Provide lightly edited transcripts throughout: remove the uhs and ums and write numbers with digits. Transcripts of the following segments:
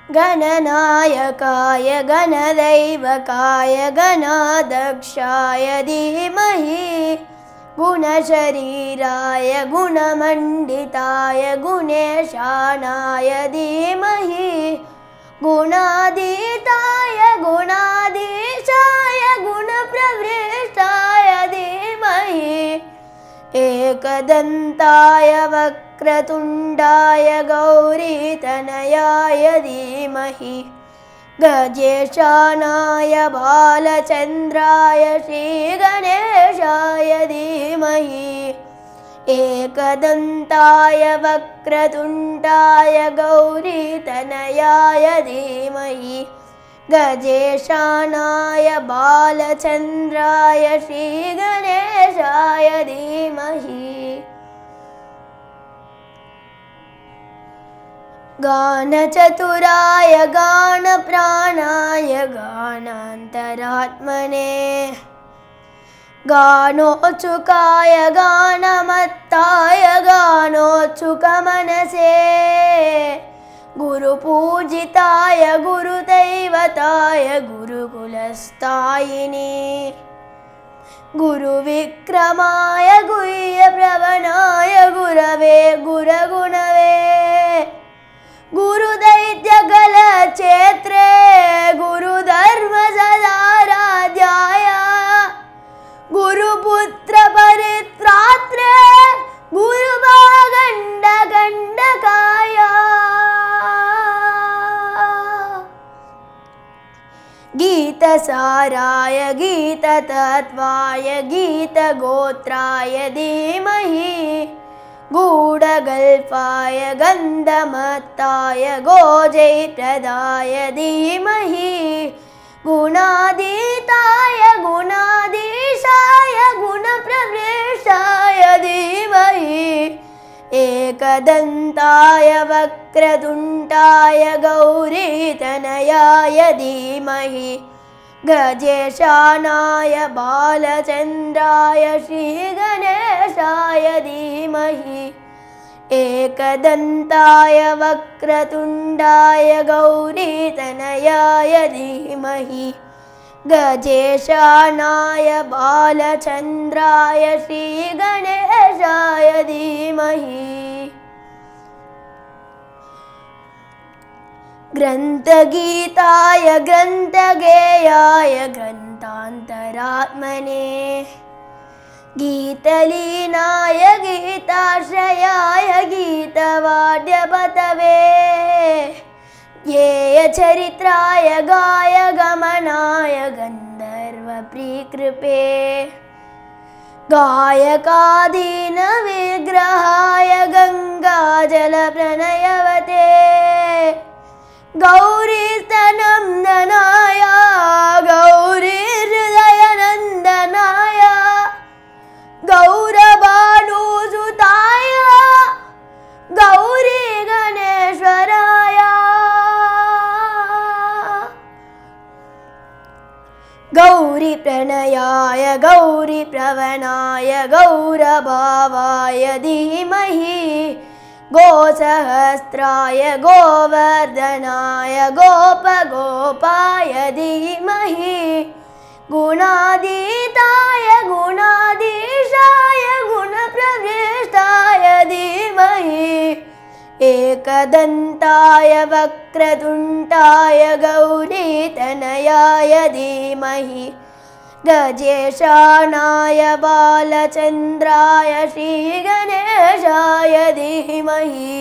गणनायकाय गणदैवकाय गणाध्यक्षाय धीमहि गुणशरीराय गुणमण्डिताय गुणेशानाय धीमहि गुणातीताय गुणाधीशाय गुणप्रवृष्टाय धीमहि एकदन्ताय वक्रतुण्डाय गौरीतनयाय धीमहि गजेशानाय बालचन्द्राय श्रीगणेशाय धीमहि एकदन्ताय वक्रतुण्डाय गौरीतनयाय धीमहि गजेशानाय बालचन्द्राय श्रीगणेशाय धीमहि गानचतुराय गानप्राणाय गानान्तरात्मने गानोत्सुकाय गानमत्ताय गानोत्सुकमनसे गुरुपूजिताय गुरुदैवताय गुरुकुलस्थायिने गुरुविक्रमाय गुह्यप्रवणाय गुरवे गुरगुणवे गुरुदैत्यकलक्षेत्रे गुरुधर्मसदाराध्याय गुरुपुत्रपरित्रात्रे गुरुभागण्डकण्डकाय गीतसाराय गीततत्त्वाय गीतगोत्राय धीमहि गूढगल्पाय गन्धमत्ताय गोजैप्रदाय धीमहि गुणातीताय गुणाधीशाय गुणप्रवृष्टाय धीमहि एकदन्ताय वक्रतुण्डाय गौरीतनयाय धीमहि गजेशानाय बालचन्द्राय श्रीगणेशाय धीमहि एकदन्ताय वक्रतुण्डाय गौरीतनयाय धीमहि गजेशानाय बालचन्द्राय श्रीगणेशाय धीमहि ग्रन्थगीताय ग्रन्थगेयाय ग्रन्थान्तरात्मने गीतलीनाय गीताश्रयाय गीतवाद्यपतवे गेयचरित्राय गायगमनाय गन्धर्वप्रीकृपे गायकादीनविग्रहाय गङ्गाजलप्रणयवते गौरीस्तनन्दनाय गौरीहृदयनन्दनाय गौरभानुसुताय गौरीगणेश्वराय गौरीप्रणयाय गौरीप्रवणाय गौरभावाय धीमहि गोसहस्राय गोवर्धनाय गोपगोपाय धीमहि गुणातीताय गुणाधीशाय गुणप्रवृष्टाय धीमहि एकदन्ताय वक्रतुण्डाय गौरीतनयाय धीमहि गजेशानाय बालचन्द्राय श्रीगणेशाय धीमहि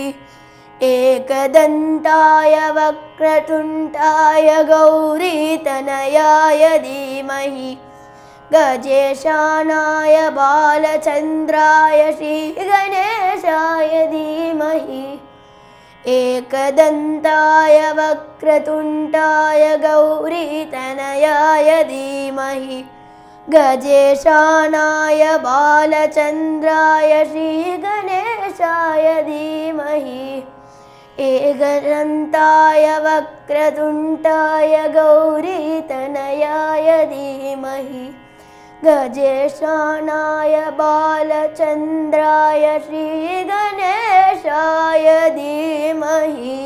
एकदन्ताय वक्रतुण्डाय गौरीतनयाय धीमहि गजेशानाय बालचन्द्राय श्रीगणेशाय धीमहि एकदन्ताय वक्रतुण्डाय गौरीतनयाय धीमहि गजेशानाय बालचन्द्राय श्रीगणेशाय धीमहि एकदन्ताय वक्रतुण्डाय गौरीतनयाय धीमहि गजेशानाय बालचन्द्राय श्रीगणेशाय धीमहि।